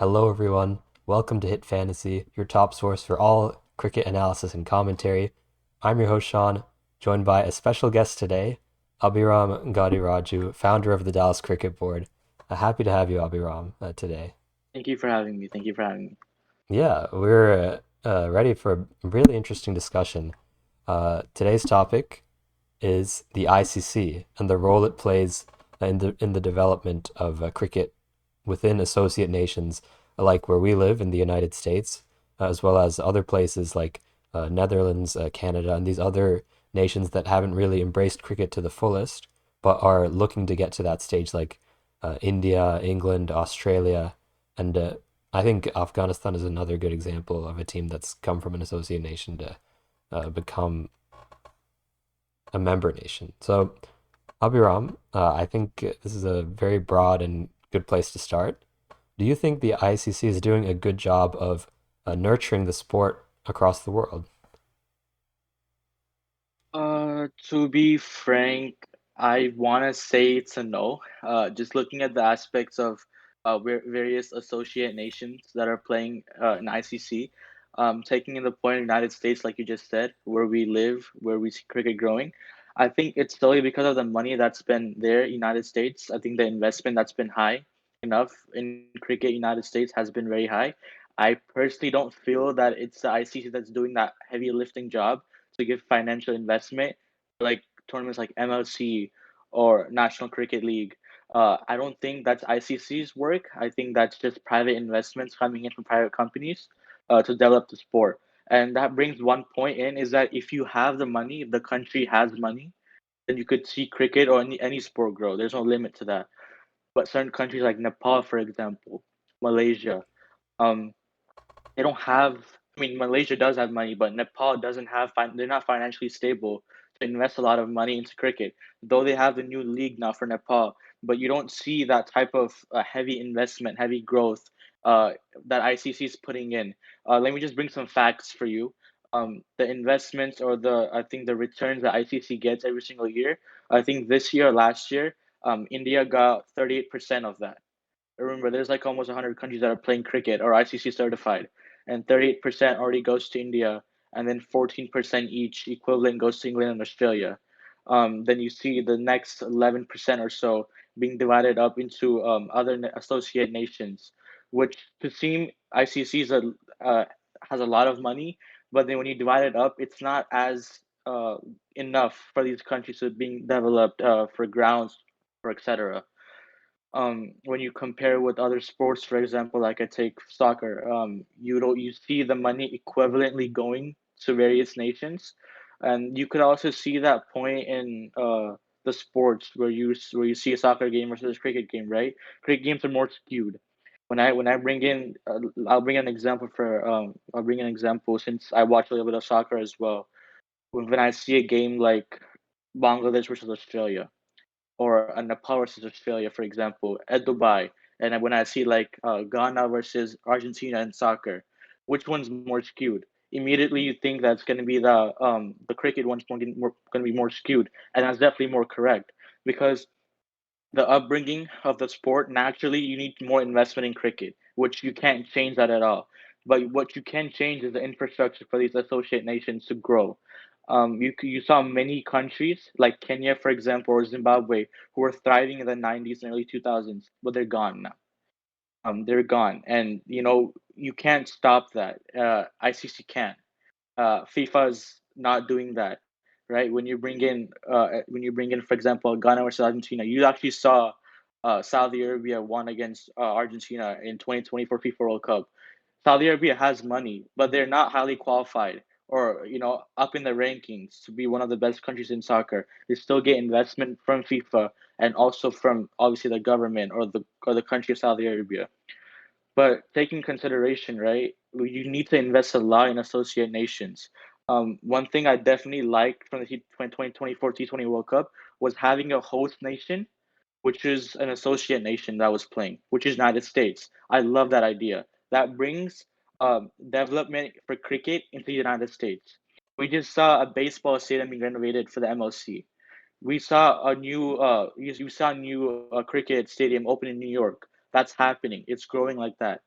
Hello, everyone. Welcome to Hit Fantasy, your top source for all cricket analysis and commentary. I'm your host, Sean, joined by a special guest today, Abhiram Gadiraju, founder of the Dallas Cricket Board. Happy to have you, Abhiram, today. Thank you for having me. Thank you for having me. Yeah, we're ready for a really interesting discussion. Today's topic is the ICC and the role it plays in the development of cricket within associate nations, like where we live in the United States, as well as other places like Netherlands, Canada, and these other nations that haven't really embraced cricket to the fullest, but are looking to get to that stage, like India, England, Australia, and I think Afghanistan is another good example of a team that's come from an associate nation to become a member nation. So, Abhiram, I think this is a very broad and good place to start. Do you think the ICC is doing a good job of nurturing the sport across the world? To be frank, I want to say it's a no. Just looking at the aspects of various associate nations that are playing in ICC, taking in the point of the United States, like you just said, where we live, where we see cricket growing, I think it's solely because of the money that's been there, United States. I think the investment that's been high enough in cricket, United States has been very high. I personally don't feel that it's the ICC that's doing that heavy lifting job to give financial investment like tournaments like MLC or National Cricket League. I don't think that's ICC's work. I think that's just private investments coming in from private companies to develop the sport. And that brings one point in is that if you have the money, if the country has money, then you could see cricket or any sport grow. There's no limit to that. But certain countries like Nepal, for example, Malaysia, um, they don't have. I mean, Malaysia does have money, but Nepal doesn't have. They're not financially stable to invest a lot of money into cricket. Though they have the new league now for Nepal, but you don't see that type of heavy investment, heavy growth uh, that ICC is putting in. Let me just bring some facts for you. The investments or the I think the returns that ICC gets every single year. I think this year, last year, India got 38% of that. Remember, there's like almost 100 countries that are playing cricket or ICC certified, and 38% already goes to India, and then 14% each equivalent goes to England and Australia. Then you see the next 11% or so being divided up into other associate nations, which to seem ICC is has a lot of money, but then when you divide it up, it's not as enough for these countries to being developed for grounds, or etc. When you compare with other sports, for example, like I take soccer, you see the money equivalently going to various nations, and you could also see that point in the sports where you see a soccer game versus a cricket game, right? Cricket games are more skewed. When I bring in, I'll bring an example since I watch a little bit of soccer as well. When I see a game like Bangladesh versus Australia or a Nepal versus Australia, for example, at Dubai, and when I see like Ghana versus Argentina in soccer, which one's more skewed? Immediately, you think that's going to be the cricket one's going to be more skewed, and that's definitely more correct because the upbringing of the sport, naturally, you need more investment in cricket, which you can't change that at all. But what you can change is the infrastructure for these associate nations to grow. You saw many countries like Kenya, for example, or Zimbabwe, who were thriving in the 90s and early 2000s, but they're gone now. They're gone, and you can't stop that. ICC can't. FIFA's not doing that, right? When you bring in, for example, Ghana versus Argentina, you actually saw Saudi Arabia won against Argentina in 2024 FIFA World Cup. Saudi Arabia has money, but they're not highly qualified or up in the rankings to be one of the best countries in soccer. They still get investment from FIFA and also from obviously the government or the country of Saudi Arabia. But taking consideration, right, you need to invest a lot in associate nations. One thing I definitely liked from the 2024 T20 World Cup was having a host nation, which is an associate nation that was playing, which is United States. I love that idea. That brings development for cricket into the United States. We just saw a baseball stadium being renovated for the MLC. We saw a new you saw a new cricket stadium open in New York. That's happening. It's growing like that.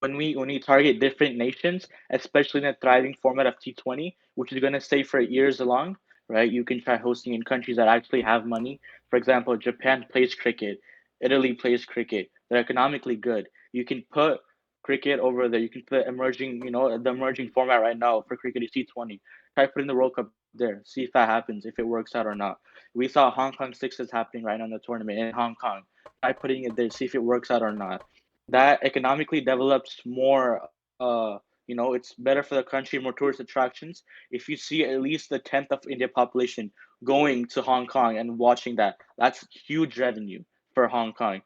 when we target different nations, especially in a thriving format of T20, which is going to stay for years along, right? You can try hosting in countries that actually have money. For example, Japan plays cricket, Italy plays cricket. They're economically good. You can put cricket over there. You can put emerging, the emerging format right now for cricket is T20. Try putting the World Cup there. See if that happens, if it works out or not. We saw Hong Kong Sixes happening right now in the tournament in Hong Kong. Try putting it there. See if it works out or not. That economically develops more. It's better for the country, more tourist attractions. If you see at least the tenth of India population going to Hong Kong and watching that, that's huge revenue for Hong Kong.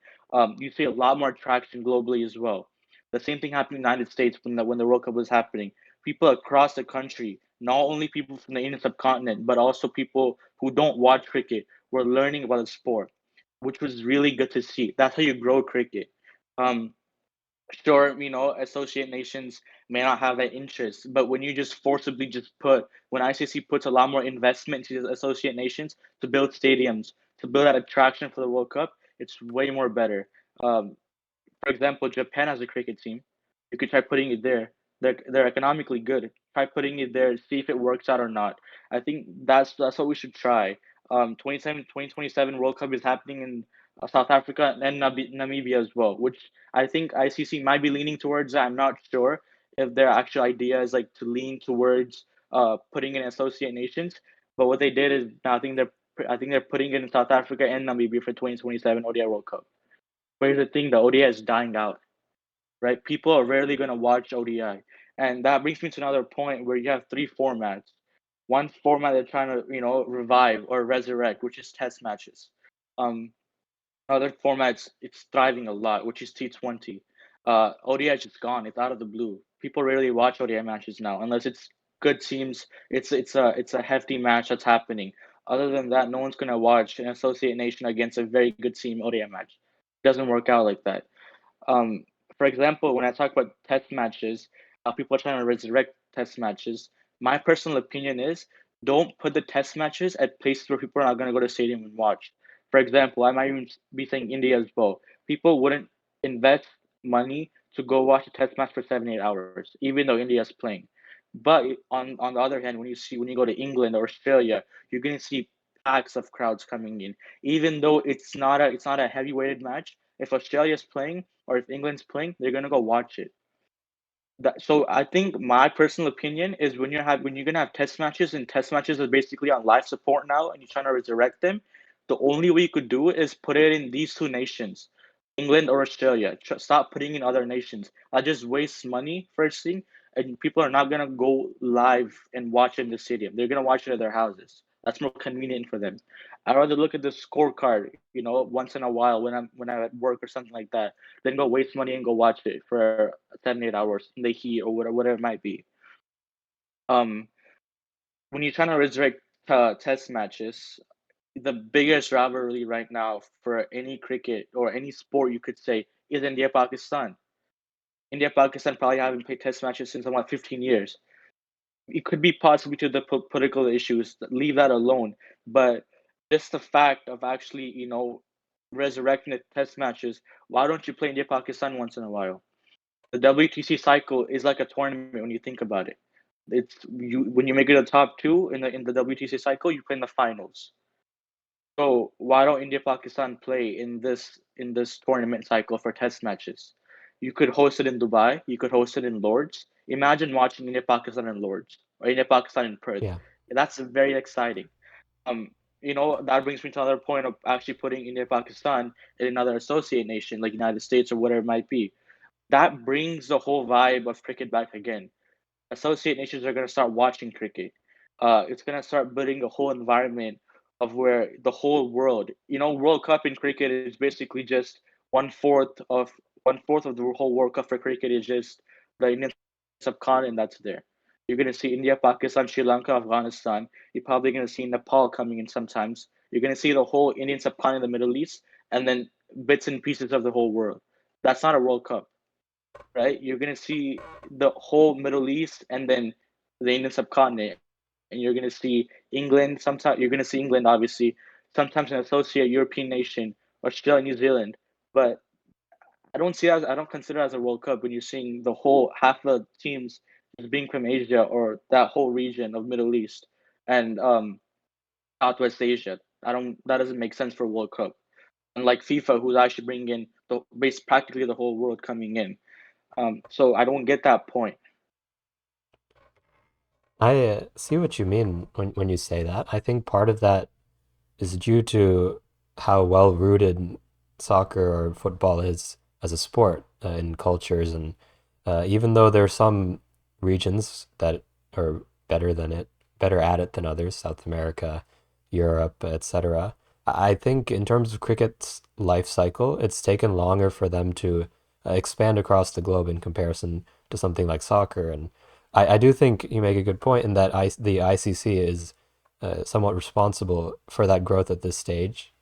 You see a lot more traction globally as well. The same thing happened in the United States when the World Cup was happening. People across the country, not only people from the Indian subcontinent, but also people who don't watch cricket, were learning about the sport, which was really good to see. That's how you grow cricket. Um, sure, associate nations may not have that interest, but when you just forcibly when ICC puts a lot more investment into the associate nations to build stadiums, to build that attraction for the World Cup, it's way more better. Um, for example, Japan has a cricket team. You could try putting it there. They're economically good. Try putting it there, see if it works out or not. I think that's what we should try. 2027 World Cup is happening in South Africa and Namibia as well, which I think ICC might be leaning towards. I'm not sure if their actual idea is like to lean towards putting in associate nations. But what they did is I think they're putting it in South Africa and Namibia for 2027 ODI World Cup. But here's the thing: the ODI is dying out, right? People are rarely going to watch ODI, and that brings me to another point where you have three formats. One format they're trying to revive or resurrect, which is test matches. Um, Other formats it's thriving a lot, which is T20. ODI is just gone. It's out of the blue. People rarely watch ODI matches now, unless it's good teams. It's a hefty match that's happening. Other than that, no one's gonna watch an associate nation against a very good team ODI match. It doesn't work out like that. Um, for example, when I talk about test matches, people are trying to resurrect test matches. My personal opinion is don't put the test matches at places where people are not going to go to stadium and watch. For example, I might even be saying India as well. People wouldn't invest money to go watch a test match for 7 8 hours, even though India is playing. But on the other hand, when you go to England or Australia, you're going to see packs of crowds coming in, even though it's not a heavy weighted match. If Australia's playing or if England's playing, they're gonna go watch it. So I think my personal opinion is when you're gonna have test matches, and test matches are basically on life support now, and you're trying to resurrect them. The only way you could do it is put it in these two nations, England or Australia. Stop putting in other nations. I just waste money first thing, and people are not gonna go live and watch it in the stadium. They're gonna watch it at their houses. That's more convenient for them. I'd rather look at the scorecard, once in a while when I'm at work or something like that, than go waste money and go watch it for 7 8 hours in the heat or whatever it might be. Um, when you're trying to resurrect test matches, the biggest rivalry right now for any cricket or any sport you could say is India Pakistan. India Pakistan probably haven't played test matches since about 15 years. It could be possibly to the political issues. Leave that alone, but just the fact of actually resurrecting the test matches. Why don't you play India Pakistan once in a while? The WTC cycle is like a tournament when you think about it. It's you when you make it a top two in the WTC cycle, you play in the finals. So why don't India Pakistan play in this tournament cycle for test matches? You could host it in Dubai. You could host it in Lords. Imagine watching India Pakistan in Lords or India Pakistan in Perth. Yeah. That's very exciting. Um, that brings me to another point of actually putting India Pakistan in another associate nation like United States or whatever it might be. That brings the whole vibe of cricket back again. Associate nations are going to start watching cricket. It's going to start building a whole environment of where the whole world, World Cup in cricket is basically just one fourth of the whole World Cup for cricket is just the Indian subcontinent that's there. You're going to see India, Pakistan, Sri Lanka, Afghanistan. You're probably going to see Nepal coming in sometimes. You're going to see the whole Indian subcontinent, the Middle East, and then bits and pieces of the whole world. That's not a World Cup, right? You're gonna see the whole Middle East and then the Indian subcontinent, and you're gonna see England. Sometimes you're gonna see England, obviously. Sometimes an associate European nation, Australia, New Zealand. But I don't consider it as a World Cup when you're seeing the whole half the teams just being from Asia or that whole region of Middle East and Southwest Asia. I don't That doesn't make sense for a World Cup. Unlike FIFA, who's actually bringing in the base practically the whole world coming in. So I don't get that point. I see what you mean when you say that. I think part of that is due to how well rooted soccer or football is as a sport in cultures. And even though there are some regions that are better at it than others, South America, Europe, etc. I think in terms of cricket's life cycle, it's taken longer for them to expand across the globe in comparison to something like soccer. And I do think you make a good point in that the ICC is somewhat responsible for that growth at this stage.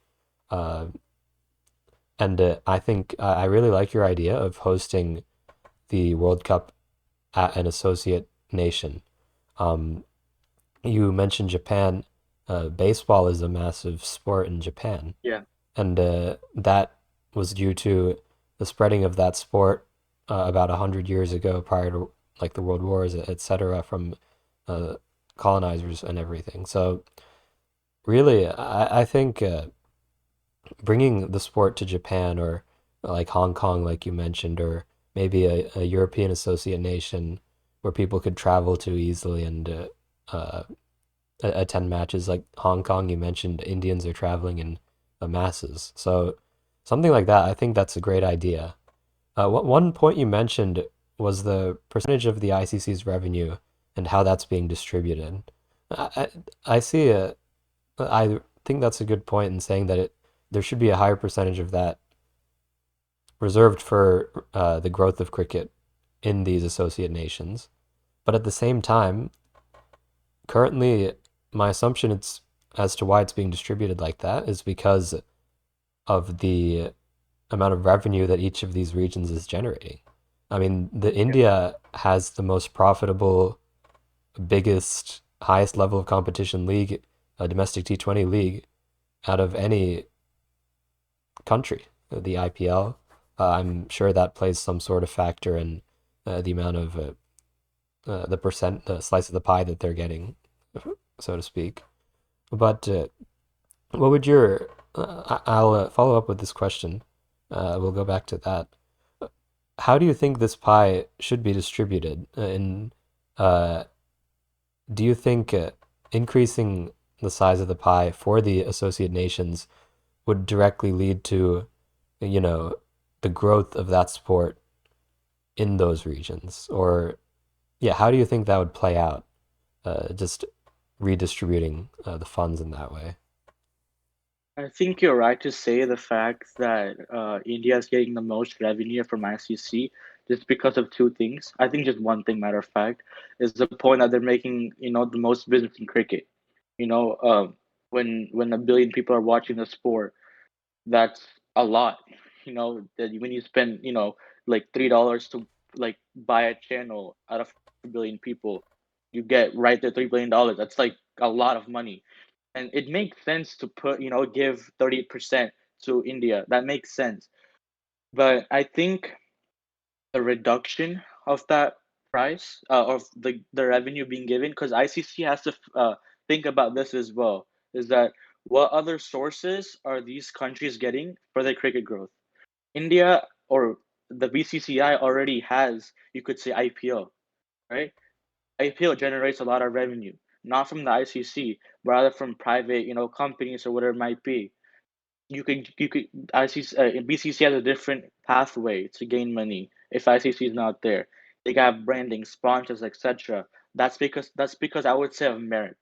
Uh, and I think I really like your idea of hosting the World Cup at an associate nation. Um, you mentioned Japan. Baseball is a massive sport in Japan, Yeah. and that was due to the spreading of that sport about 100 years ago, prior to like the World Wars, etc., from uh, colonizers and everything. So really, I think bringing the sport to Japan or like Hong Kong, like you mentioned, or maybe a European associate nation where people could travel to easily and attend matches like Hong Kong. You mentioned Indians are traveling in masses. So something like that, I think that's a great idea. One point you mentioned was the percentage of the ICC's revenue and how that's being distributed. I, I see a I think that's a good point in saying that there should be a higher percentage of that reserved for the growth of cricket in these associate nations. But at the same time, currently, my assumption it's as to why it's being distributed like that is because of the amount of revenue that each of these regions is generating. I mean, the Yeah. India has the most profitable, biggest, highest level of competition league, a domestic T20 league out of any country, the IPL. I'm sure that plays some sort of factor in the amount of the percent, the slice of the pie that they're getting, so to speak. But what would your? I'll follow up with this question. We'll go back to that. How do you think this pie should be distributed? Uh, do you think increasing the size of the pie for the associate nations would directly lead to, you know, the growth of that sport in those regions? Or, yeah, how do you think that would play out? Just redistributing the funds in that way. I think you're right to say the fact that India is getting the most revenue from ICC just because of two things. I think just one thing, matter of fact, is the point that they're making, the most business in cricket. You know, when a billion people are watching the sport, that's a lot. That when you spend, like $3 to like buy a channel out of a billion people, you get right there $3 billion. That's like a lot of money, and it makes sense to give 30% to India. That makes sense, but I think the reduction of that price of the revenue being given, because ICC has to think about this as well, is that what other sources are these countries getting for their cricket growth? India or the BCCI already has, you could say, IPO, right? IPO generates a lot of revenue, not from the ICC, but rather from private, companies or whatever it might be. You could ICC BCC has a different pathway to gain money if ICC is not there. They got branding, sponsors, etc. That's because I would say of merit,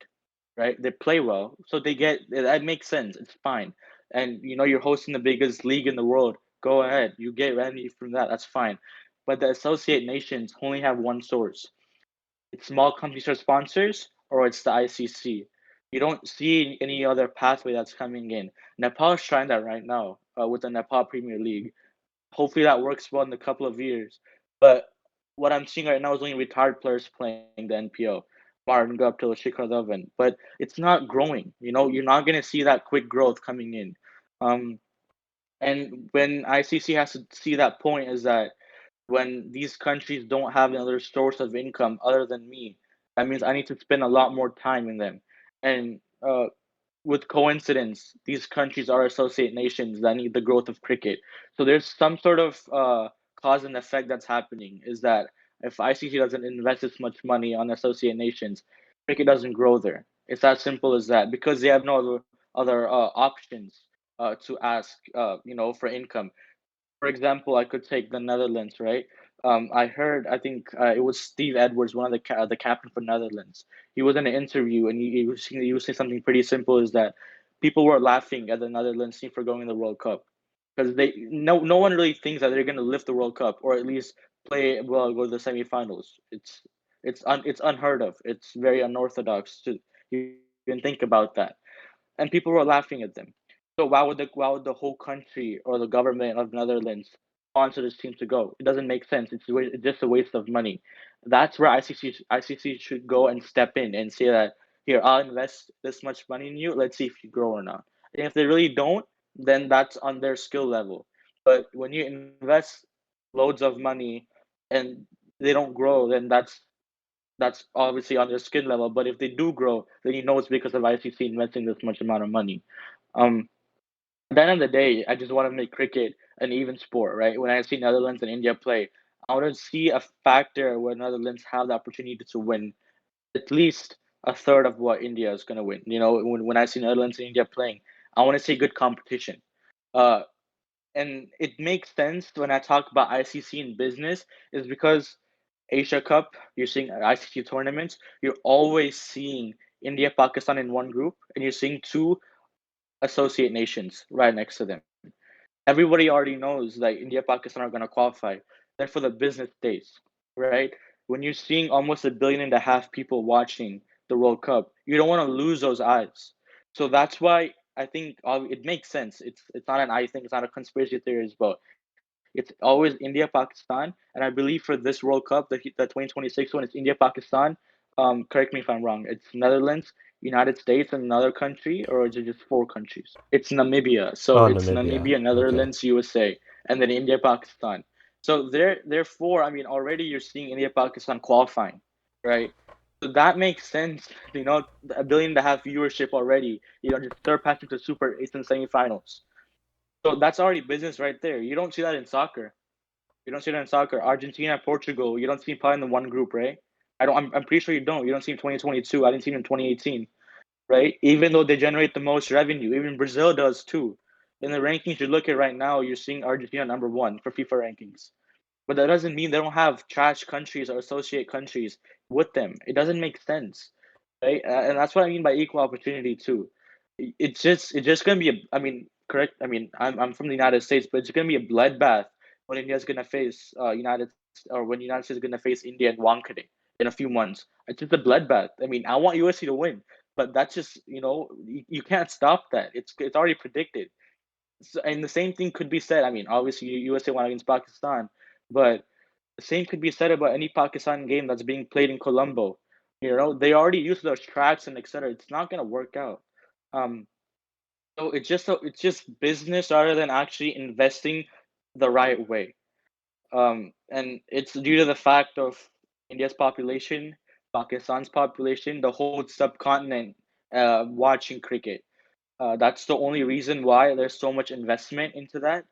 right? They play well, so they get that makes sense. It's fine, and you're hosting the biggest league in the world. Go ahead, you get revenue from that. That's fine, but the associate nations only have one source. It's small companies or sponsors, or it's the ICC. You don't see any other pathway that's coming in. Nepal is trying that right now with the Nepal Premier League. Hopefully that works well in a couple of years. But what I'm seeing right now is only retired players playing the NPO. Martin Guptill, Shikhar Dhawan. But it's not growing. You're not going to see that quick growth coming in. Um, And when ICC has to see that point is that when these countries don't have another source of income other than me, that means I need to spend a lot more time in them. And with coincidence, these countries are associate nations that need the growth of cricket. So there's some sort of cause and effect that's happening. Is that if ICC doesn't invest this much money on associate nations, cricket doesn't grow there. It's as simple as that because they have no other options to ask, for income. For example, I could take the Netherlands, right? I heard, I think it was Steve Edwards, one of the captain for Netherlands. He was in an interview and he was saying something pretty simple: is that people were laughing at the Netherlands team for going in the World Cup because they no one really thinks that they're going to lift the World Cup or at least play well, go to the semifinals. It's unheard of. It's very unorthodox to even think about that, and people were laughing at them. So why would the whole country or the government of Netherlands sponsor this team to go? It doesn't make sense. It's just a waste of money. That's where ICC should go and step in and say that here, I'll invest this much money in you. Let's see if you grow or not. And if they really don't, then that's on their skill level. But when you invest loads of money and they don't grow, then that's obviously on their skill level. But if they do grow, then you know it's because of ICC investing this much amount of money. Um, at the end of the day, I just want to make cricket an even sport, right? When I see Netherlands and India play, I want to see a factor where Netherlands have the opportunity to win at least a third of what India is going to win. When I see Netherlands and India playing, I want to see good competition. Uh, and it makes sense when I talk about ICC in business, is because Asia Cup, you're seeing ICC tournaments, you're always seeing India, Pakistan in one group, and you're seeing two associate nations right next to them. Everybody already knows that India, Pakistan are going to qualify. Then for the business days, right? When you're seeing almost 1.5 billion people watching the World Cup, you don't want to lose those eyes. So that's why I think it makes sense. It's not an I think, it's not a conspiracy theory as well. It's always India, Pakistan, and I believe for this World Cup, the 2026 one, it's India, Pakistan. Correct me if I'm wrong. It's Netherlands, United States, and another country, or is it just four countries? It's Namibia. So Oh, it's Namibia. Namibia, Okay. Netherlands, USA, and then India, Pakistan. So therefore, I mean, already you're seeing India, Pakistan qualifying, right? So that makes sense. 1.5 billion viewership already. Just surpassing the Super Eights and semifinals. So that's already business right there. You don't see that in soccer. You don't see that in soccer. Argentina, Portugal. You don't see probably in the one group, right? I don't. I'm pretty sure you don't. You don't see in 2022. I didn't see them in 2018, right? Even though they generate the most revenue, even Brazil does too. In the rankings you look at right now, you're seeing Argentina number one for FIFA rankings. But that doesn't mean they don't have trash countries or associate countries with them. It doesn't make sense, right? And that's what I mean by equal opportunity too. It's just gonna be I mean, correct. I mean, I'm from the United States, but it's gonna be a bloodbath when India's gonna face or when United States is gonna face India and Wankhede in a few months. It's just a bloodbath. I mean, I want USC to win, but that's just you can't stop that. It's already predicted. So, and the same thing could be said. I mean, obviously USA won against Pakistan, but the same could be said about any Pakistan game that's being played in Colombo. They already used those tracks and etc. It's not gonna work out. Um, so it's just business rather than actually investing the right way. And it's due to the fact of India's population, Pakistan's population, the whole subcontinent watching cricket. That's the only reason why there's so much investment into that.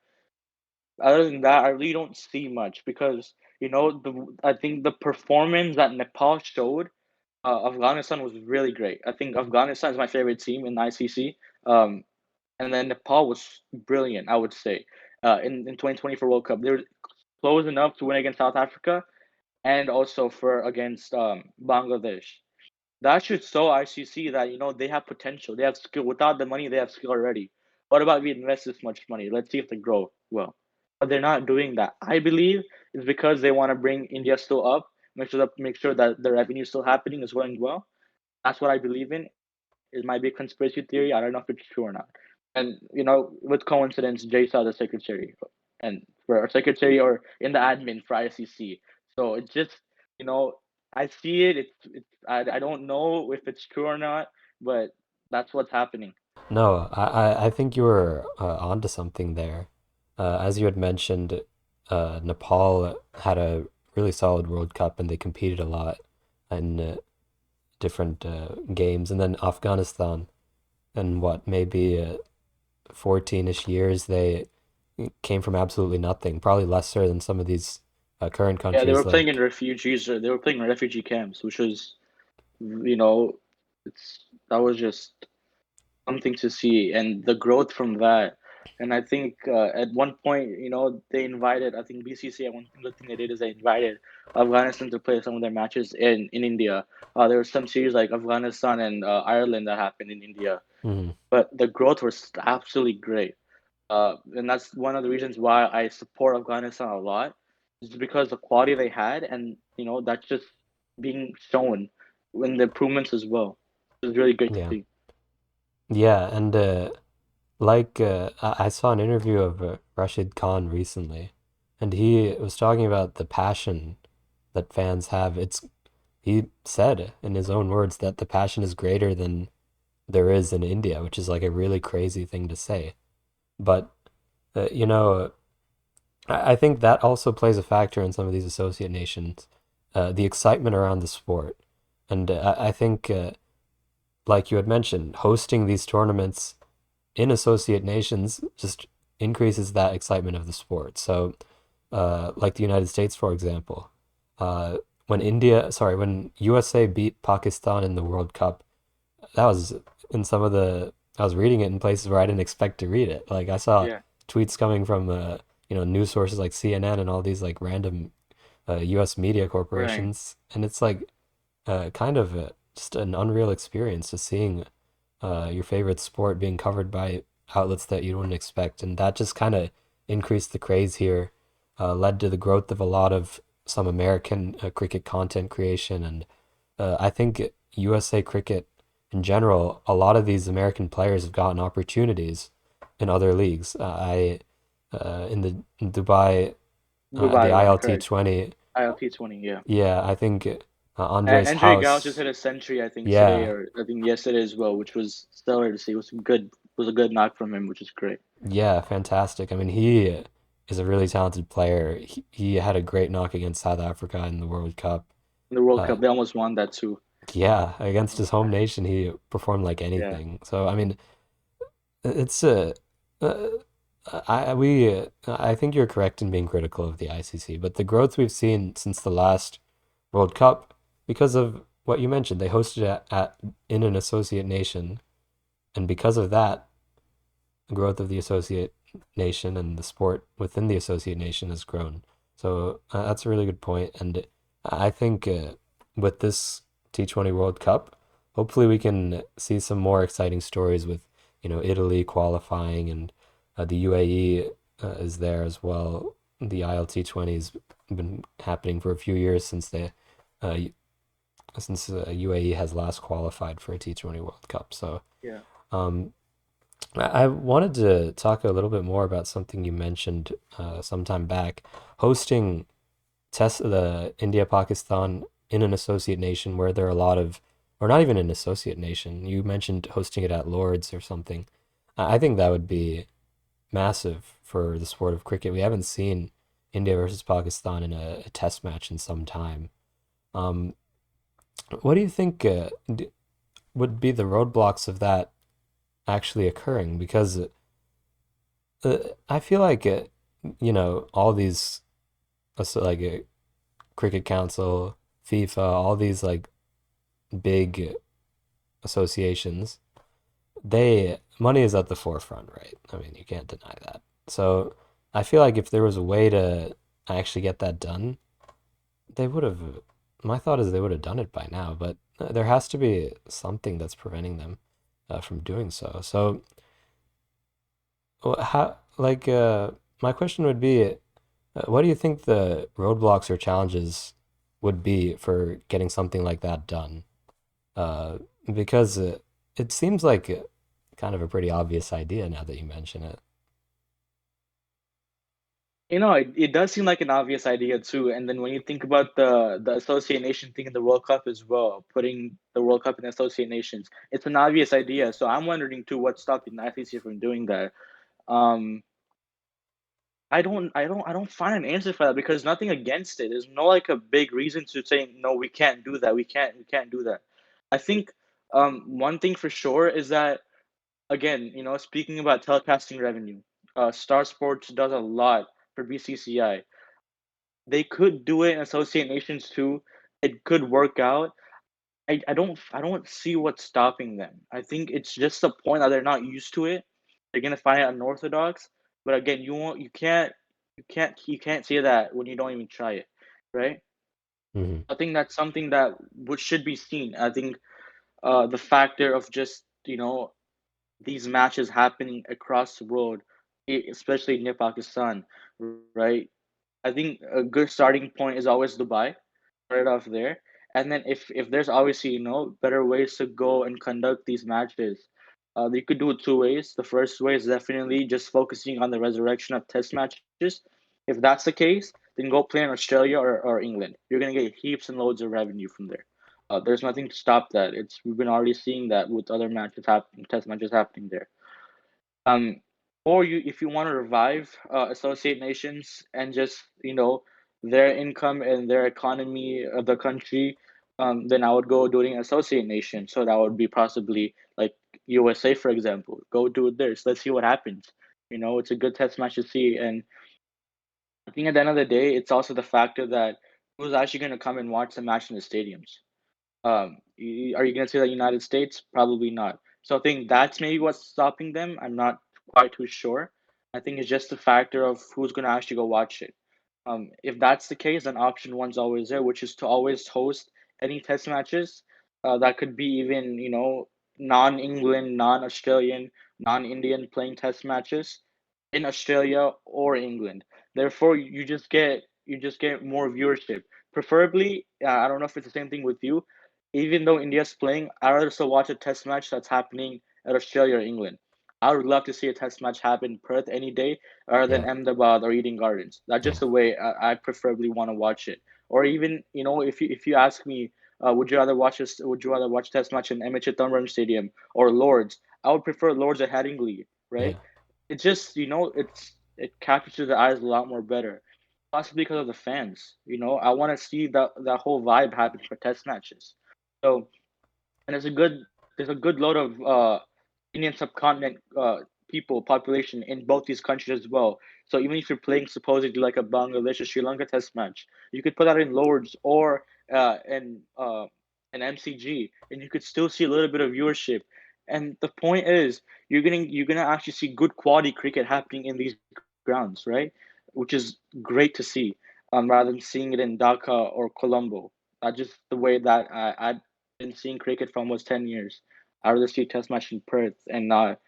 Other than that, I really don't see much because I think the performance that Nepal showed, Afghanistan was really great. I think Afghanistan is my favorite team in the ICC. Um, and then Nepal was brilliant, I would say, in 2024 World Cup. They were close enough to win against South Africa and also for against Bangladesh. That should show ICC that they have potential, they have skill. Without the money, they have skill already. What about we invest this much money? Let's see if they grow well. But they're not doing that. I believe it's because they want to bring India still up, make sure that the revenue still happening is going well. That's what I believe in. It might be a conspiracy theory. I don't know if it's true or not. And with coincidence, Jay saw the secretary, and for our secretary or in the admin for ICC. So it's just you know I see it. I don't know if it's true or not, but that's what's happening. No, I think you were onto something there. As you had mentioned, Nepal had a really solid World Cup and they competed a lot in different games. And then Afghanistan, in what, maybe 14-ish years, they came from absolutely nothing, probably lesser than some of these current Yeah, they were countries playing in like, refugees. They were playing in refugee camps, which was, you know, it's that was just something to see, and the growth from that. And I think at one point, they invited. I think BCC. One good thing they did is they invited Afghanistan to play some of their matches in India. There was some series like Afghanistan and Ireland that happened in India, mhm, but the growth was absolutely great. And that's one of the reasons why I support Afghanistan a lot, is because the quality they had, and that's just being shown in the improvements as well. It was really great to yeah. see. Yeah, and I saw an interview of Rashid Khan recently, and he was talking about the passion that fans have. He said in his own words that the passion is greater than there is in India, which is like a really crazy thing to say. But you know, I think that also plays a factor in some of these associate nations, the excitement around the sport, and I think, like you had mentioned, hosting these tournaments in associate nations just increases that excitement of the sport. So, like the United States, for example, when USA beat Pakistan in the World Cup, that was in some of the, I was reading it in places where I didn't expect to read it. Like I saw Yeah, tweets coming from, news sources like CNN and all these like random US media right. corporations, and it's like kind of just an unreal experience to seeing your favorite sport being covered by outlets that you wouldn't expect. And that just kind of increased the craze here, led to the growth of a lot of some American cricket content creation. And I think USA cricket in general, a lot of these American players have gotten opportunities in other leagues. In Dubai, the Dubai one, ILT correct. 20, ILT 20, yeah. yeah, I think And Andres Andre Gao just House, hit a century, I think today, yeah, or I think yesterday as well, which was stellar to see. It was a good knock from him, which is great. yeah, fantastic. I mean, he is a really talented player. He had a great knock against South Africa in the World Cup. In the World Uh, Cup, they almost won that too. yeah, against his home nation, he performed like Yeah. anything. So, I mean, it's uh I think you're correct in being critical of the ICC, but the growth we've seen since the last World Cup, because of what you mentioned, they hosted at in an associate nation, and because of that, the growth of the associate nation and the sport within the associate nation has grown. So that's a really good point. And I think with this T20 World Cup, hopefully we can see some more exciting stories with, Italy qualifying and the UAE is there as well. The ILT 20 has been happening for a few years uh, since UAE has last qualified for a T20 World Cup. So Yeah. um, I wanted to talk a little bit more about something you mentioned some time back, hosting the India Pakistan in an associate nation where there are a lot of, or not even an associate nation. You mentioned hosting it at Lords or something. I think that would be massive for the sport of cricket. We haven't seen India versus Pakistan in a test match in some time. Um, what do you think would be the roadblocks of that actually occurring? Because I feel like all these like Cricket Council, FIFA, all these like big associations, they money is at the forefront, right? I mean, you can't deny that. So I feel like if there was a way to actually get that done, they would have. My thought is they would have done it by now, but there has to be something that's preventing them from doing so. So how like my question would be, what do you think the roadblocks or challenges would be for getting something like that done? Uh, because it seems like kind of a pretty obvious idea now that you mention it. It does seem like an obvious idea too. And then when you think about the associate nation thing in the World Cup as well, putting the World Cup in associate nations, it's an obvious idea. So I'm wondering too, what stopped the ICC from doing that. Um, I don't find an answer for that because nothing against it. There's no like a big reason to say no, we can't do that. We can't do that. I think one thing for sure is that again, speaking about telecasting revenue, Star Sports does a lot for BCCI. They could do it in associate nations too. It could work out. I don't see what's stopping them. I think it's just the point that they're not used to it. They're gonna find it unorthodox. But again, you can't say that when you don't even try it, right? Hmm. I think that's something that should be seen. I think the factor of just these matches happening across the world, especially near Pakistan, right? I think a good starting point is always Dubai, right off there. And then if there's obviously better ways to go and conduct these matches, you could do it two ways. The first way is definitely just focusing on the resurrection of test matches. If that's the case, then go play in Australia or England. You're gonna get heaps and loads of revenue from there. There's nothing to stop that. We've been already seeing that with other matches happening, test matches happening there. Um, or if you want to revive associate nations and just their income and their economy of the country, then I would go doing associate nation. So that would be possibly like USA, for example. Go do it there. So let's see what happens. It's a good test match to see, and I think at the end of the day, it's also the factor that who's actually going to come and watch the match in the stadiums. Are you going to say the United States? Probably not. So I think that's maybe what's stopping them. I'm not quite too sure. I think it's just a factor of who's going to actually go watch it. If that's the case, then option one's always there, which is to always host any test matches. That could be even, non-England, non-Australian, non-Indian playing test matches in Australia or England. Therefore, you just get more viewership. Preferably, I don't know if it's the same thing with you. Even though India's playing, I'd rather still watch a test match that's happening at Australia or England. I would love to see a test match happen in Perth any day rather than Yeah, Ahmedabad or Eden Gardens. That's yeah, just the way I preferably want to watch it. Or even, if you ask me, would you rather watch test match in MH Thunberg Stadium or Lords? I would prefer Lords at Headingley, yeah. right? It's just, it captures the eyes a lot more better. Possibly because of the fans. I want to see that whole vibe happen for test matches. So, and there's a good load of Indian subcontinent people population in both these countries as well. So even if you're playing supposedly like a Bangladesh or Sri Lanka test match, you could put that in Lords or in an MCG, and you could still see a little bit of viewership. And the point is, you're gonna actually see good quality cricket happening in these grounds, right? Which is great to see, rather than seeing it in Dhaka or Colombo. That's just the way that I've been seeing cricket for almost 10 years. I'd rather see a test match in Perth and not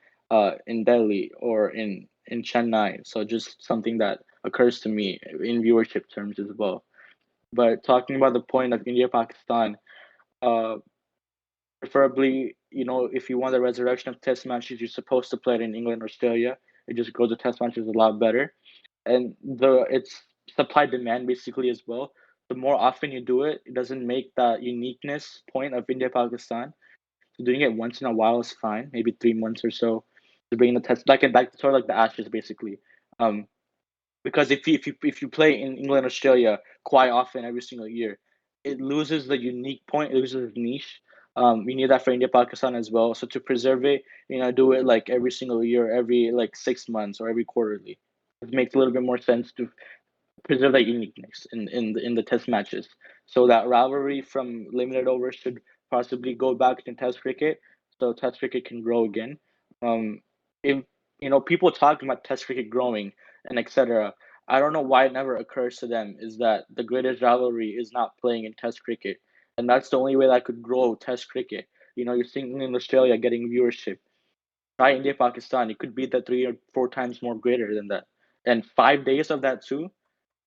in Delhi or in Chennai. So just something that occurs to me in viewership terms as well. But talking about the point of India Pakistan, uh, preferably, if you want the resurrection of test matches, you're supposed to play it in England or Australia. It just goes to test matches a lot better, and it's supply demand basically as well. The more often you do it, it doesn't make that uniqueness point of India Pakistan. So doing it once in a while is fine, maybe 3 months or so, to bring the test back, sort of like the Ashes basically. Um, because if you play in England, Australia quite often every single year, it loses the unique point, it loses its niche. We need that for India, Pakistan as well. So to preserve it, do it like every single year, every like 6 months or every quarterly. It makes a little bit more sense to preserve that uniqueness in the test matches. So that rivalry from limited overs should possibly go back to test cricket, so test cricket can grow again. Um, if people talking about test cricket growing and etc. I don't know why it never occurs to them is that the greatest rivalry is not playing in test cricket, and that's the only way that could grow test cricket. You're seeing in Australia getting viewership. Try India Pakistan, it could be that 3 or 4 times more greater than that, and 5 days of that too.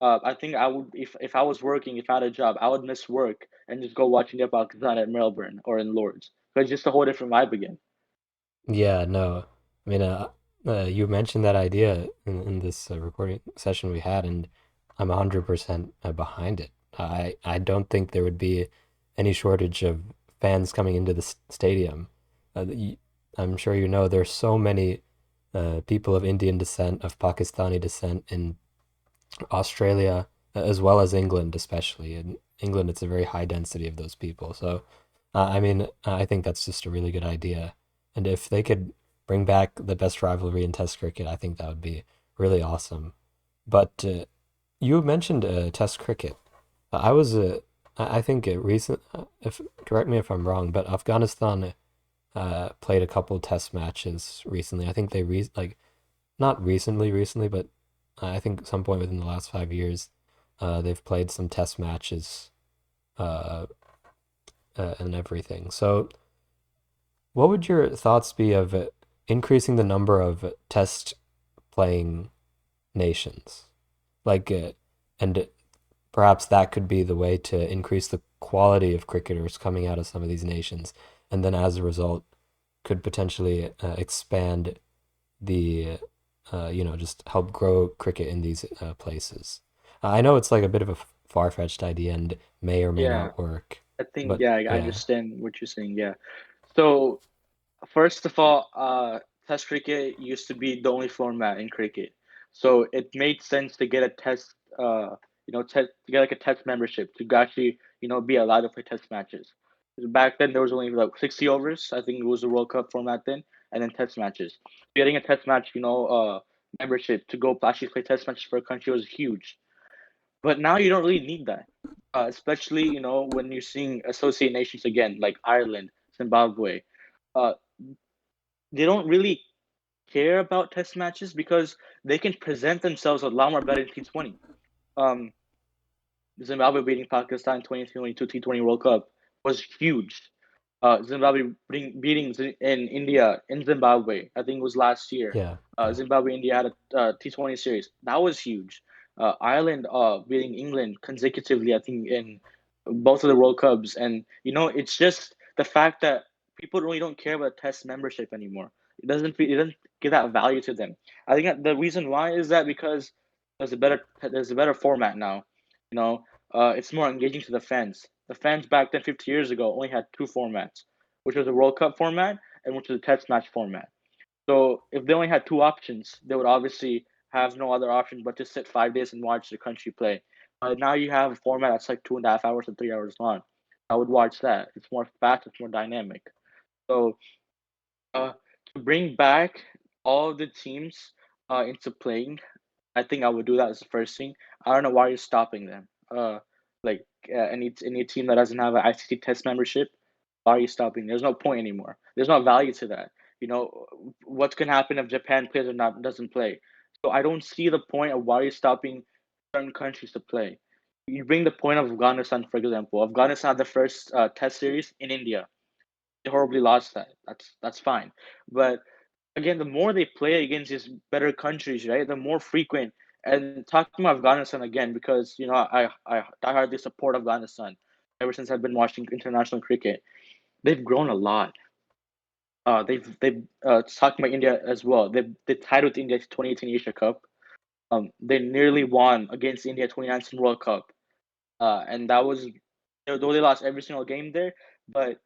I think I would if I was working, if I had a job, I would miss work and just go watch India Pakistan at Melbourne or in Lords. But it's just a whole different vibe again. Yeah, no. I mean, you mentioned that idea in this recording session we had, and I'm 100% behind it. I don't think there would be any shortage of fans coming into the stadium. Y I'm sure you know there's so many people of Indian descent, of Pakistani descent in Australia, as well as England, especially. In England, it's a very high density of those people. So, I mean, I think that's just a really good idea. And if they could bring back the best rivalry in Test cricket, I think that would be really awesome. But you mentioned Test cricket. I was, I think, recent. If correct me if I'm wrong, but Afghanistan played a couple Test matches recently. I think like not recently, but I think some point within the last 5 years, they've played some test matches uh, and everything. So, what would your thoughts be of increasing the number of test playing nations? Like, and perhaps that could be the way to increase the quality of cricketers coming out of some of these nations, and then as a result, could potentially expand the just help grow cricket in these places. I know it's like a bit of a far-fetched idea and may or may Yeah, not work, I think but yeah, I yeah, understand what you're saying. Yeah. So first of all, Test cricket used to be the only format in cricket, so it made sense to get a test, to get like a test membership to actually, be allowed to play test matches. Back then, there was only like 60 overs. I think it was the World Cup format then, and then test matches. Getting a test match, membership to go actually play test matches for a country was huge. But now you don't really need that, especially when you're seeing associate nations again like Ireland, Zimbabwe. Uh, they don't really care about test matches because they can present themselves a lot more better in T20. Um, Zimbabwe beating Pakistan 2022 T20 World Cup was huge. Zimbabwe beating in India in Zimbabwe, I think it was last year. yeah, yeah, Zimbabwe India had a T20 series that was huge. Ireland beating England consecutively, I think in both of the World Cups, and it's just the fact that people really don't care about Test membership anymore. It doesn't give that value to them. I think that the reason why is that because there's a better format now. You know, it's more engaging to the fans. The fans back then, 50 years ago, only had two formats, which was the World Cup format and which was the Test match format. So if they only had two options, they would obviously have no other option but to sit 5 days and watch the country play. Now you have a format that's like 2.5 hours or 3 hours long. I would watch that. It's more fast. It's more dynamic. So uh, to bring back all the teams into playing, I think I would do that as the first thing. I don't know why you're stopping them. Like any team that doesn't have an ICC test membership, why are you stopping? There's no point anymore. There's no value to that. You know what's gonna happen if Japan plays or not doesn't play. So I don't see the point of why you're stopping certain countries to play. You bring the point of Afghanistan, for example. Afghanistan had the first test series in India. They horribly lost that. That's fine, but again, the more they play against these better countries, right, the more frequent. And talking about Afghanistan again, because I hardly support Afghanistan ever since I've been watching international cricket. They've grown a lot. They've talking about India as well. They tied with India to 2018 Asia Cup. They nearly won against India 2019 World Cup. And that was though they lost every single game there, but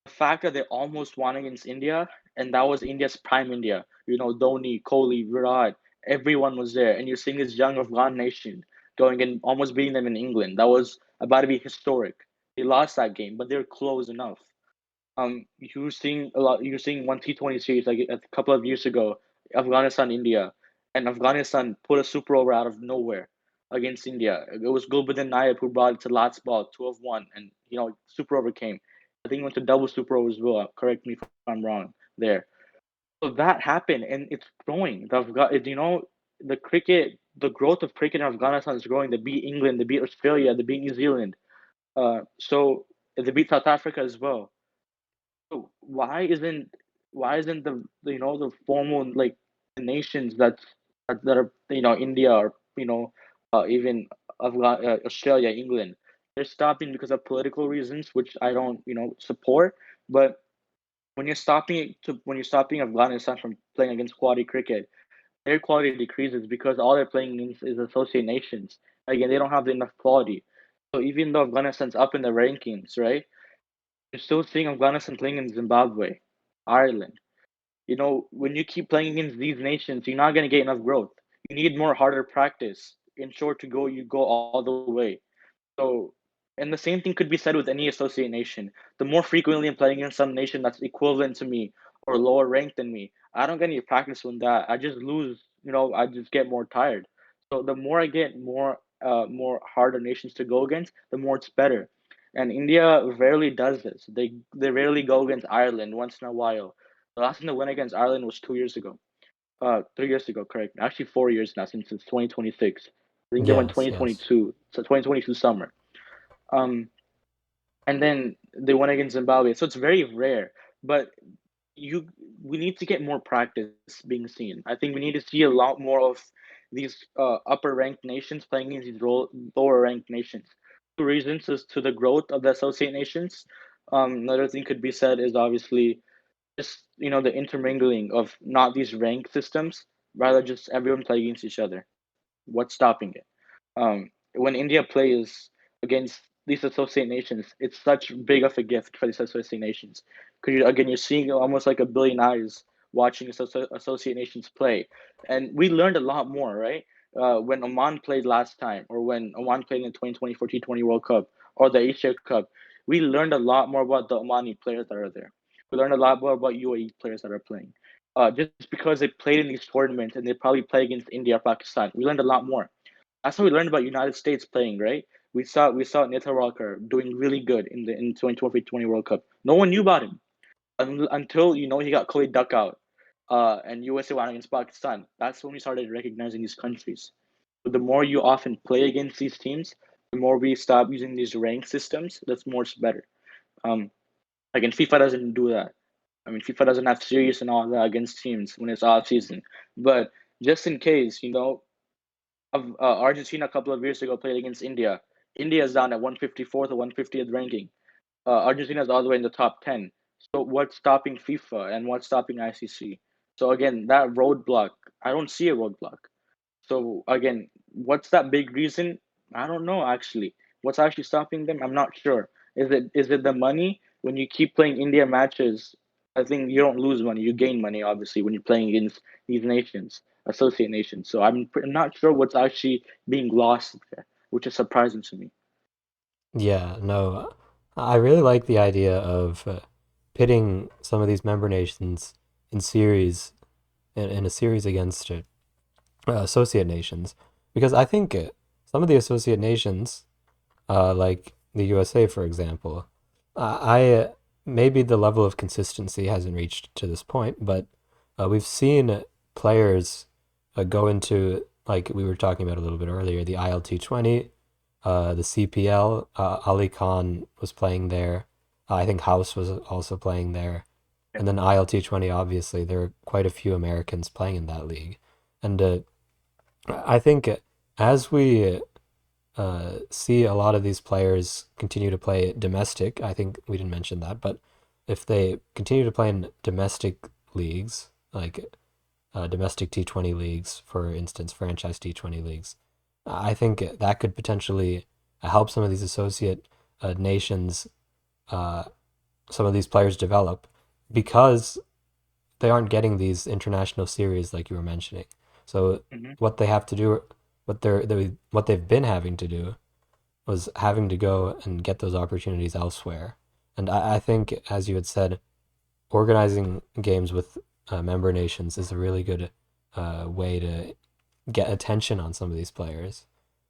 the fact that they almost won against India, and that was India's prime India. Dhoni, Kohli, Virat, everyone was there, and you're seeing this young Afghan nation going and almost beating them in England. That was about to be historic. They lost that game, but they're close enough. You're seeing a lot. You're seeing one T20 series like a couple of years ago, Afghanistan, India, and Afghanistan put a super over out of nowhere against India. It was Gulbuddin Naib who brought it to last ball, 2 of 1, and super over came. I think it went to double super over as well. Correct me if I'm wrong there. So that happened, and it's growing. The cricket, the growth of cricket in Afghanistan is growing. They beat England, they beat Australia, they beat New Zealand. So they beat South Africa as well. So why isn't the formal like the nations that are India or even Australia, England, they're stopping because of political reasons, which I don't support. But when you're stopping Afghanistan from playing against quality cricket, their quality decreases because all they're playing against is associate nations. Again, they don't have enough quality. So even though Afghanistan's up in the rankings, right? You're still seeing Afghanistan playing in Zimbabwe, Ireland. When you keep playing against these nations, you're not going to get enough growth. You need more harder practice. ensure to go, you go all the way. So, and the same thing could be said with any associate nation. The more frequently I'm playing against some nation that's equivalent to me or lower ranked than me, I don't get any practice on that. I just lose. I just get more tired. So the more I get more harder nations to go against, the more it's better. And India rarely does this. They rarely go against Ireland once in a while. The last time they went against Ireland was 2 years ago. 3 years ago, correct. Actually, 4 years now since it's 2026. I think they went Yes, yes. 2022, so 2022 summer. Um, and then they won against Zimbabwe. So it's very rare. But you we need to get more practice being seen. I think we need to see a lot more of these upper ranked nations playing against these lower ranked nations. Two reasons is to the growth of the associate nations. Another thing could be said is obviously just the intermingling of not these rank systems, rather just everyone play against each other. What's stopping it? When India plays against these associate nations, it's such big of a gift for these associate nations. Because again, you're seeing almost like a billion eyes watching associate nations play, and we learned a lot more, right? When Oman played last time, or when Oman played in the 2024 T20 World Cup or the Asia Cup, we learned a lot more about the Omani players that are there. We learned a lot more about UAE players that are playing. Just because they played in these tournaments and they probably play against India or Pakistan, we learned a lot more. That's how we learned about United States playing, right? We saw Nathan Walker doing really good in 2020 World Cup. No one knew about him until he got Kohli duck out, and USA won against Pakistan. That's when we started recognizing these countries. But the more you often play against these teams, the more we stop using these rank systems. That's more better. Um, Again, FIFA doesn't do that. I mean, FIFA doesn't have series and all that against teams when it's off season. But just in case, of Argentina a couple of years ago played against India. India is down at 154th or 150th ranking. Argentina is all the way in the top 10. So what's stopping FIFA and what's stopping ICC? So again, that roadblock, I don't see a roadblock. So again, what's that big reason? I don't know actually. What's actually stopping them? I'm not sure. Is it the money? When you keep playing India matches, I think you don't lose money. You gain money obviously when you're playing against these nations, associate nations. So I'm not sure what's actually being lost there, which is surprising to me. Yeah, no, I really like the idea of pitting some of these member nations in series in a series against associate nations, because I think some of the associate nations, like the USA, for example, I maybe the level of consistency hasn't reached to this point, but we've seen players go into, like we were talking about a little bit earlier, the ILT20, the CPL. Ali Khan was playing there. I think House was also playing there. Yeah. And then ILT20, obviously, there are quite a few Americans playing in that league. And I think as we see a lot of these players continue to play domestic. I think we didn't mention that, but if they continue to play in domestic leagues, like domestic T20 leagues, for instance, franchise T20 leagues, I think that could potentially help some of these associate nations, uh, some of these players develop because they aren't getting these international series like you were mentioning. So Hmm. what they have to do, what they've been having to do was having to go and get those opportunities elsewhere. And I think, as you had said, organizing games with member nations is a really good way to get attention on some of these players.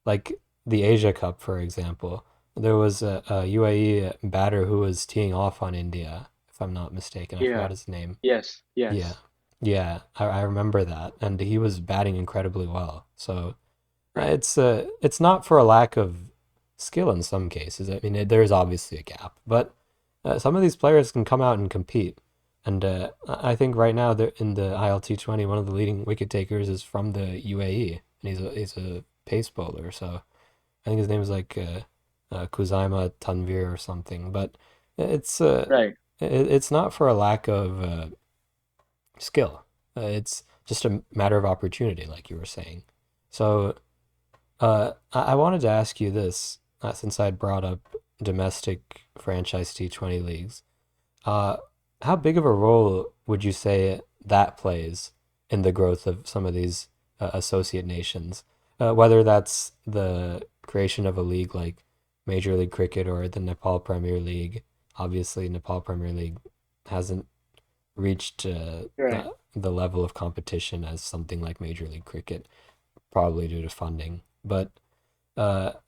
Like the Asia Cup, for example, there was a UAE batter who was teeing off on India, if I'm not mistaken. I forgot Yeah. his name. Yes. Yeah. Yes. Yeah, I remember that. And he was batting incredibly well. So Right. it's not for a lack of skill in some cases. I mean, there is obviously a gap, but some of these players can come out and compete. And I think right now they're in the ILT20, one of the leading wicket takers is from the UAE, and he's a pace bowler. So I think his name is like Kuzaima Tanvir or something. But it's Right. it's not for a lack of skill. It's just a matter of opportunity, like you were saying. So I wanted to ask you this, since I brought up domestic franchise T20 leagues. Uh, how big of a role would you say that plays in the growth of some of these associate nations? Whether that's the creation of a league like Major League Cricket or the Nepal Premier League. Obviously, Nepal Premier League hasn't reached Right. the level of competition as something like Major League Cricket, probably due to funding. But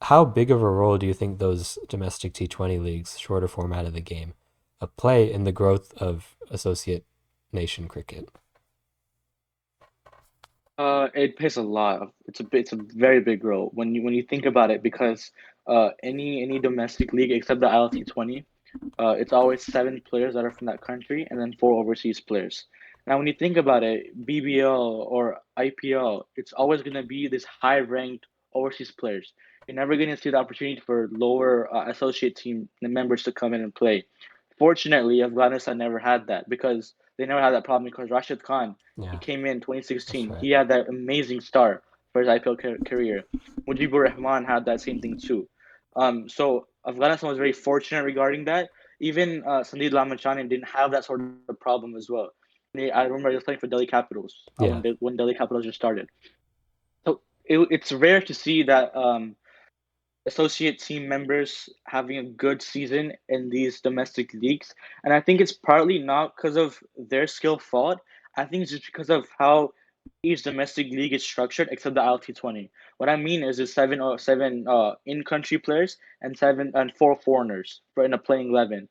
how big of a role do you think those domestic T20 leagues, shorter format of the game, play in the growth of associate nation cricket? It plays a lot. It's a very big role when you think about it because any domestic league except the ILT20, it's always seven players that are from that country and then four overseas players. Now, when you think about it, BBL or IPL, it's always going to be this high-ranked overseas players. You're never going to see the opportunity for lower associate team members to come in and play. Fortunately, Afghanistan never had that because they never had that problem because Rashid Khan, he Yeah, came in that's 2016. right. He had that amazing start for his IPL career. Mujibur Rahman had that same thing too. So Afghanistan was very fortunate regarding that. Even Sandeep Lamachani didn't have that sort of problem as well. I remember he was playing for Delhi Capitals Yeah, when Delhi Capitals just started. So it's rare to see that associate team members having a good season in these domestic leagues. And I think it's partly not because of their skill fault. I think it's just because of how each domestic league is structured, except the LT20. What I mean is, seven in-country players and seven and four foreigners for in a playing 11.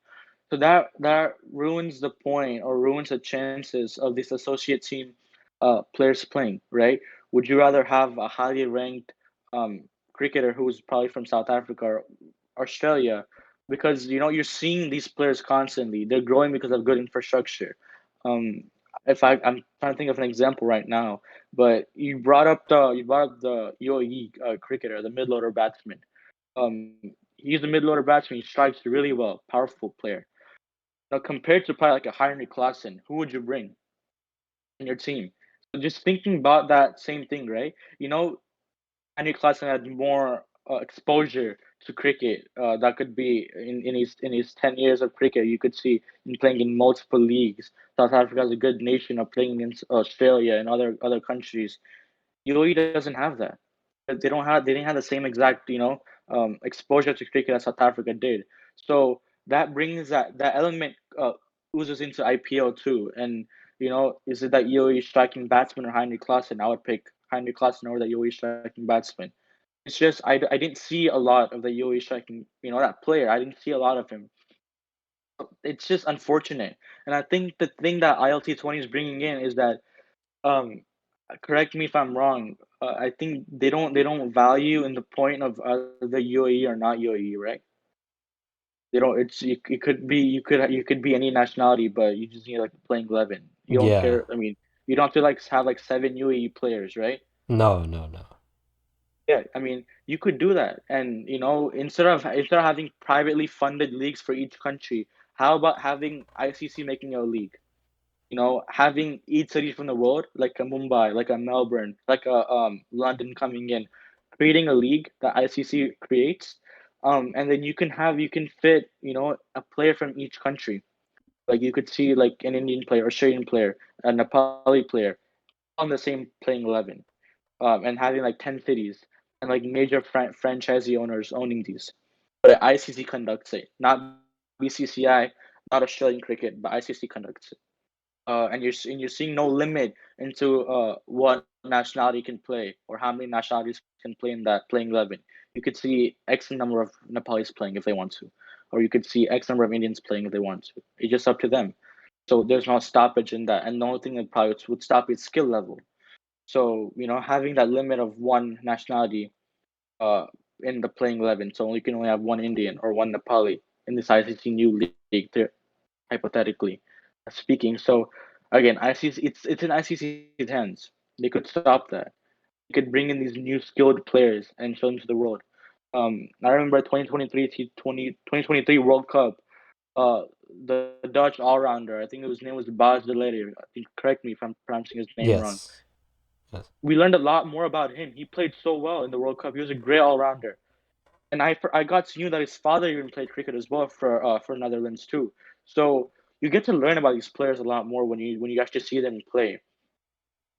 So that ruins the point or ruins the chances of this associate team players playing, right? Would you rather have a highly ranked cricketer who's probably from South Africa or Australia? Because you're seeing these players constantly. They're growing because of good infrastructure. Um, if I'm trying to think of an example right now, but you brought up the UAE cricketer, the mid-order batsman. Um, he's a mid-order batsman. He strikes really well, powerful player. Now, compared to probably like a Heinrich Klaassen, who would you bring in your team? So just thinking about that same thing, right? Heinrich Klaassen had more exposure to cricket. That could be in his 10 years of cricket. You could see him playing in multiple leagues. South Africa is a good nation of playing against Australia and other countries. UAE doesn't have that. They didn't have the same exact exposure to cricket as South Africa did. So that brings that element oozes into IPL too. And is it that UAE striking batsman or Heinrich Klaassen? I would pick Heinrich Klaassen over the UAE striking batsman. It's just I didn't see a lot of the UAE striking that player. I didn't see a lot of him. It's just unfortunate. And I think the thing that ILT20 is bringing in is that um, correct me if I'm wrong. I think they don't value in the point of the UAE or not UAE, right? They don't. It could be you could be any nationality, but you just need like playing 11. You don't yeah. care. I mean, you don't have to like have like seven UAE players, right? No, no, no. Yeah, I mean, you could do that, and instead of having privately funded leagues for each country, how about having ICC making a league? Having each city from the world, like a Mumbai, like a Melbourne, like a London coming in, creating a league that ICC creates, and then you can fit, a player from each country. Like you could see like an Indian player, Australian player, a Nepali player on the same playing 11, and having like 10 cities and like major franchisee owners owning these. But ICC conducts it, not BCCI, not Australian cricket, but ICC conducts it. And you're seeing no limit into what nationality can play or how many nationalities can play in that playing 11. You could see X number of Nepalis playing if they want to, or you could see X number of Indians playing if they want to. It's just up to them. So there's no stoppage in that, and the only thing that probably would stop is skill level. So having that limit of one nationality uh, in the playing 11, so you can only have one Indian or one Nepali in this ICC new league, hypothetically speaking. So again, ICC it's in ICC's hands. They could stop that. They could bring in these new skilled players and show them to the world. I remember 2023 to 2023 World Cup. Uh, the Dutch all rounder. I think his name was Bas de Leede. I think correct me if I'm pronouncing his name wrong. Yes. Yes. We learned a lot more about him. He played so well in the World Cup. He was a great all rounder. And I got to know that his father even played cricket as well for Netherlands too. So you get to learn about these players a lot more when you actually see them play.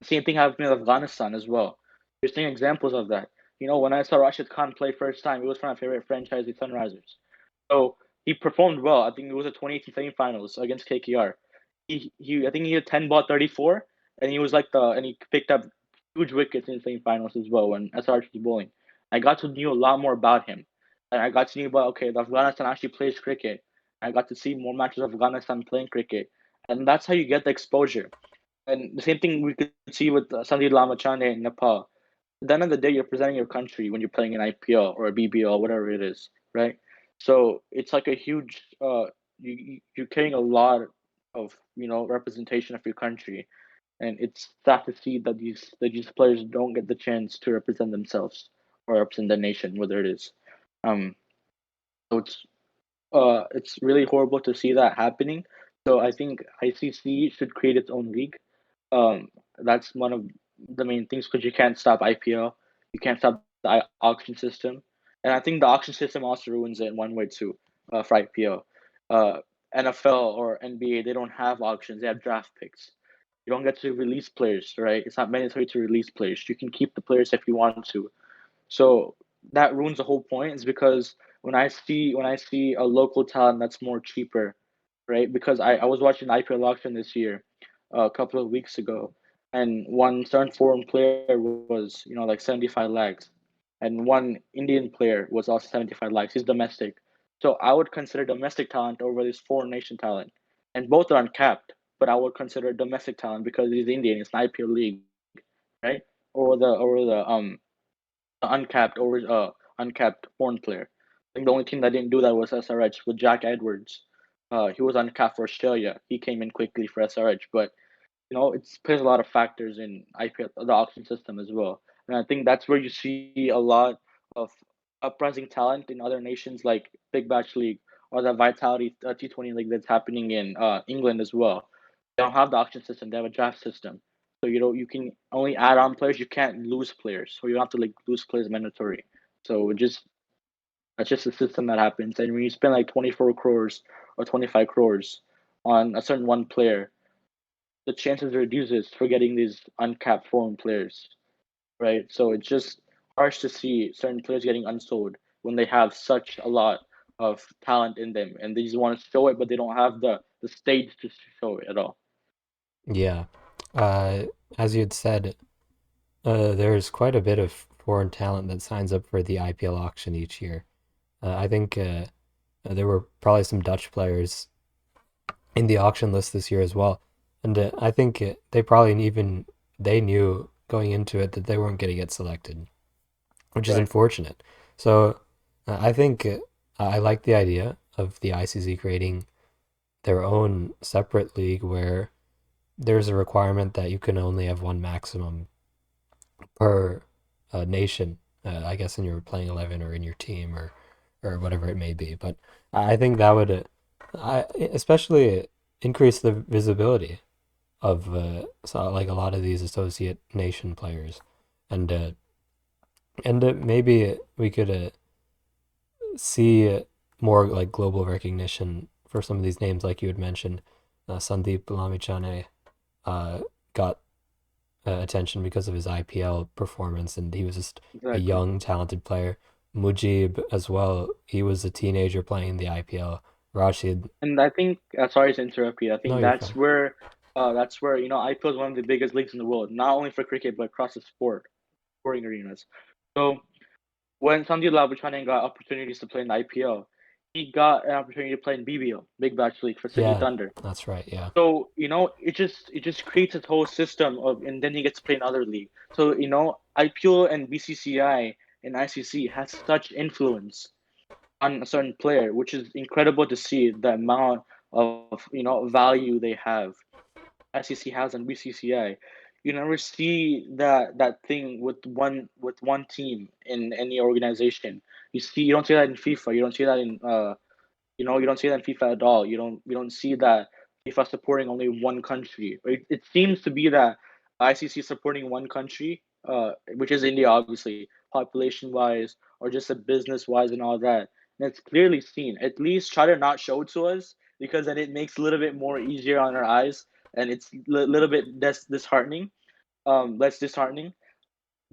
Same thing happened with Afghanistan as well. You're seeing examples of that. When I saw Rashid Khan play first time, it was for my favorite franchise, the Sunrisers. So he performed well. I think it was the 2018 semifinals against KKR. I think he had 10 ball 34, and he picked up huge wickets in the semifinals as well when SRH was bowling. I got to know a lot more about him, and I got to know about the Afghanistan actually plays cricket. I got to see more matches of Afghanistan playing cricket, and that's how you get the exposure. And the same thing we could see with Sandeep Lamachande in Nepal. At the end of the day, you're presenting your country when you're playing an IPL or a BBL, whatever it is, right? So it's like a huge, you're carrying a lot of representation of your country, and it's sad to see that these players don't get the chance to represent themselves or represent the nation, whether it is. Um, so it's really horrible to see that happening. So I think ICC should create its own league. That's one of the main things because you can't stop IPL, you can't stop the auction system, and I think the auction system also ruins it in one way too. For IPL, uh, NFL or NBA, they don't have auctions; they have draft picks. You don't get to release players, right? It's not mandatory to release players. You can keep the players if you want to. So that ruins the whole point. Is because when I see a local talent that's more cheaper, right? Because I was watching the IPL auction this year, a couple of weeks ago, and one certain foreign player was like 75 lakhs, and one Indian player was also 75 lakhs. He's domestic, so I would consider domestic talent over this foreign nation talent, and both are uncapped. But I would consider domestic talent because he's Indian. It's an IPL league, right? Or the uncapped foreign player. I think the only team that didn't do that was SRH with Jack Edwards. He was uncapped for Australia. He came in quickly for SRH, but it plays a lot of factors in IPL, the auction system as well. And I think that's where you see a lot of uprising talent in other nations like Big Bash League or the Vitality T20 League that's happening in England as well. They don't have the auction system; they have a draft system. So you can only add on players. You can't lose players, so you don't have to lose players mandatory. So that's just the system that happens. And when you spend like 24 crores or 25 crores on a certain one player, the chances reduces for getting these uncapped foreign players, right? So it's just harsh to see certain players getting unsold when they have such a lot of talent in them and they just want to show it, but they don't have the stage to show it at all. Yeah. Uh, as you had said, there's quite a bit of foreign talent that signs up for the IPL auction each year. I think there were probably some Dutch players in the auction list this year as well, and I think they probably even they knew going into it that they weren't going to get selected, which is Right. unfortunate. So I think I like the idea of the ICC creating their own separate league where there's a requirement that you can only have one maximum per nation. I guess in your playing 11 or in your team or whatever it may be. But I think that would especially increase the visibility of like a lot of these associate nation players, and maybe we could see more like global recognition for some of these names, like you had mentioned. Sandeep Lamichane uh, got attention because of his IPL performance, and he was just a Exactly. young, talented player. Mujib as well. He was a teenager playing in the IPL. Rashid, And I think, sorry to interrupt you. I no, think you're fine. that's where IPL is one of the biggest leagues in the world, not only for cricket but across the sporting arenas. So when Sandeep Labuschagne got opportunities to play in the IPL, he got an opportunity to play in BBL, Big Bash League for Sydney Yeah, Thunder. that's right. Yeah, So it just creates a whole system and then he gets to play in other league. So IPL and BCCI and ICC has such influence on a certain player, which is incredible to see the amount of value they have. SEC has on BCCI. You never see that thing with one team in any organization. You don't see that in FIFA. You don't see that in you don't see that in FIFA at all. You don't see that FIFA supporting only one country. It seems to be that ICC is supporting one country, which is India, obviously, population wise or just a business wise and all that. And it's clearly seen. At least try to not show it to us because then it makes a little bit more easier on our eyes and it's a little bit less disheartening. Less disheartening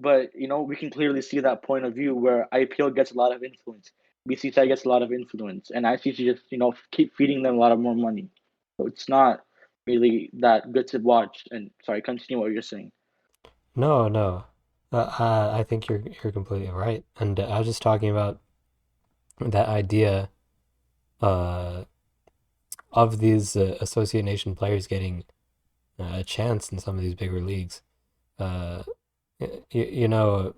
but we can clearly see that point of view where IPL gets a lot of influence, BCCI gets a lot of influence, and ICC just keep feeding them a lot of more money. So it's not really that good to watch. And sorry, continue what you're saying. No, no. I think you're completely right. And I was just talking about that idea uh, of these associate nation players getting a chance in some of these bigger leagues. Uh, you know,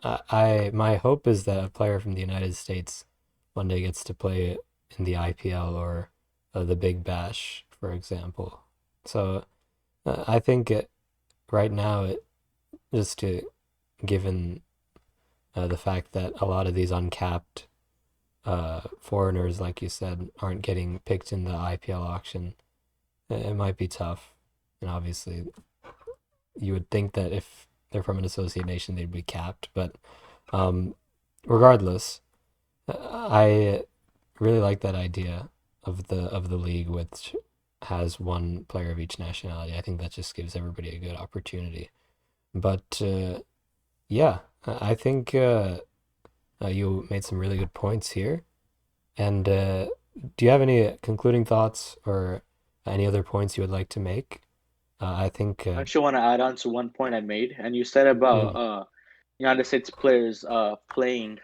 my hope is that a player from the United States one day gets to play in the IPL or the Big Bash, for example. So I think right now, just given the fact that a lot of these uncapped foreigners, like you said, aren't getting picked in the IPL auction, it might be tough. And obviously, you would think that if they're from an associate nation, they'd be capped. But um, regardless, I really like that idea of the league, which has one player of each nationality. I think that just gives everybody a good opportunity. But yeah, I think you made some really good points here. And do you have any concluding thoughts or any other points you would like to make? I think, I actually want to add on to one point I made, and you said about mm, United States players playing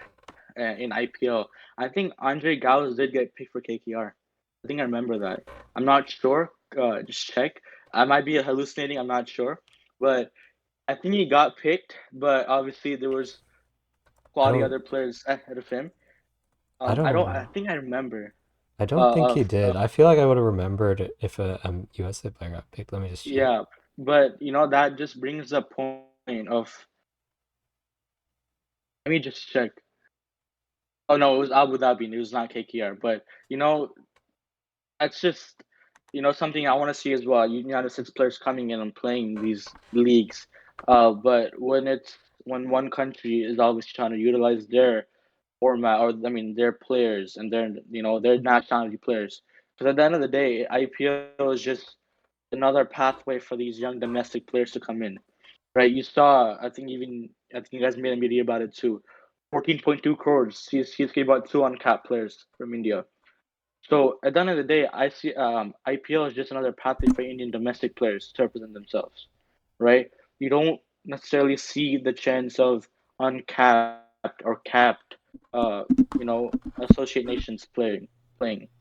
in IPL. I think Andre Gallo did get picked for KKR. I think I remember that. I'm not sure. Just check. I might be hallucinating. I'm not sure, but I think he got picked. But obviously there was I quality don't, other players ahead of him. I I don't. I don't, think I remember. I don't think Of he did. I feel like I would have remembered it if a USA player got picked. Let me just check. Yeah, but that just brings the point of. Let me just check. Oh no, it was Abu Dhabi. It was not KKR. But that's just something I want to see as well. United States players coming in and playing these leagues, but when one country is obviously trying to utilize their format, or I mean their players and their nationality players, because at the end of the day, IPL is just another pathway for these young domestic players to come in, right? You saw, I think you guys made a video about it too. 14.2 crores. He's about two uncapped players from India. So at the end of the day, I see IPL is just another pathway for Indian domestic players to represent themselves, right? You don't necessarily see the chance of uncapped or capped, uh, associate nations playing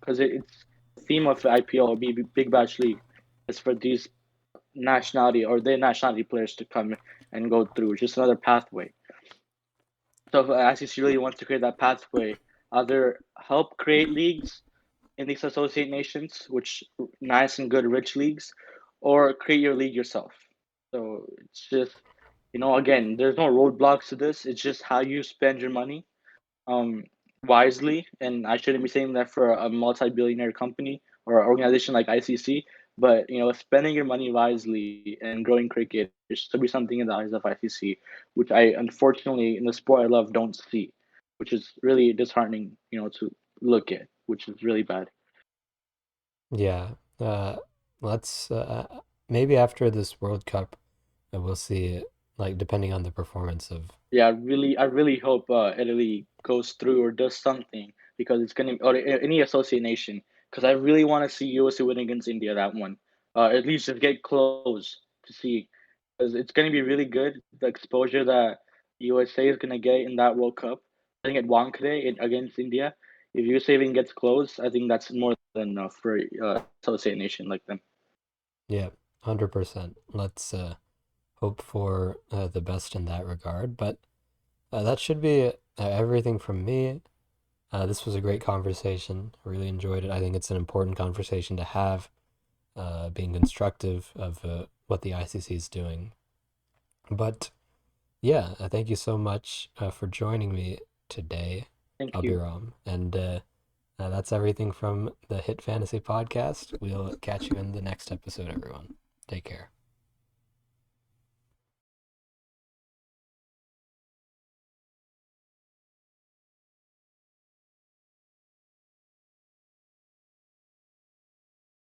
because it's the theme of the IPL or Big Bash League is for these nationality or their nationality players to come and go through. It's just another pathway. So if ICC really wants to create that pathway, either help create leagues in these associate nations, which nice and good rich leagues, or create your league yourself. So it's just again, there's no roadblocks to this. It's just how you spend your money um wisely. And I shouldn't be saying that for a multi-billionaire company or organization like ICC, but spending your money wisely and growing cricket is to be something in the eyes of ICC, which I unfortunately in the sport I love don't see, which is really disheartening, to look at, which is really bad. Yeah. Uh, let's maybe after this World Cup, we'll see, like, depending on the performance of. Yeah, I really hope Italy goes through or does something because it's gonna or any associate nation because I really want to see USA win against India that one. At least just get close to see because it's gonna be really good. The exposure that USA is gonna get in that World Cup, I think at Wankhede against India. If USA even gets close, I think that's more than enough for associate nation like them. Yeah, 100%. Let's hope for the best in that regard. But that should be everything from me. This was a great conversation. I really enjoyed it. I think it's an important conversation to have, being constructive of what the ICC is doing. But yeah, thank you so much for joining me today, Thank you. Abhiram. And that's everything from the Hit Fantasy Podcast. We'll catch you in the next episode, everyone. Take care.